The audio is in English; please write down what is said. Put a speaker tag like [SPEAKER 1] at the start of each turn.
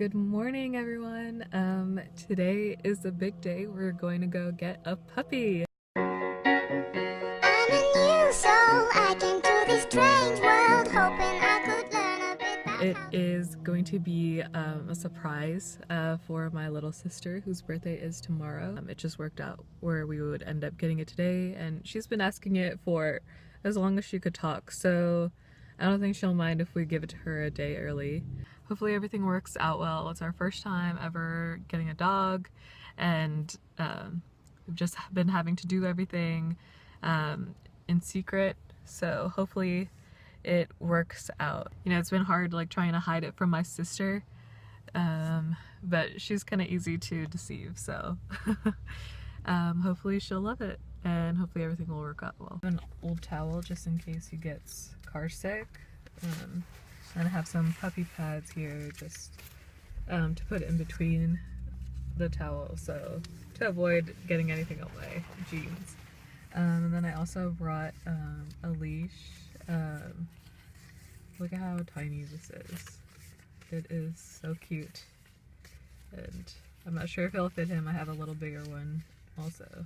[SPEAKER 1] Good morning, everyone. Today is the big day. We're going to go get a puppy.
[SPEAKER 2] I'm a new soul. I came to this strange world hoping I could learn a bit about
[SPEAKER 1] It is going to be a surprise for my little sister whose birthday is tomorrow. It just worked out where we would end up getting it today, and she's been asking it for as long as she could talk, so I don't think she'll mind if we give it to her a day early. Hopefully everything works out well. It's our first time ever getting a dog, and we've just been having to do everything in secret, so hopefully it works out. You know, it's been hard like trying to hide it from my sister, but she's kind of easy to deceive, so hopefully she'll love it, and hopefully everything will work out well. An old towel just in case he gets car sick, and I have some puppy pads here just to put in between the towel, so to avoid getting anything on my jeans. And then I also brought a leash. Look at how tiny this is. It is so cute, and I'm not sure if it'll fit him. I have a little bigger one also.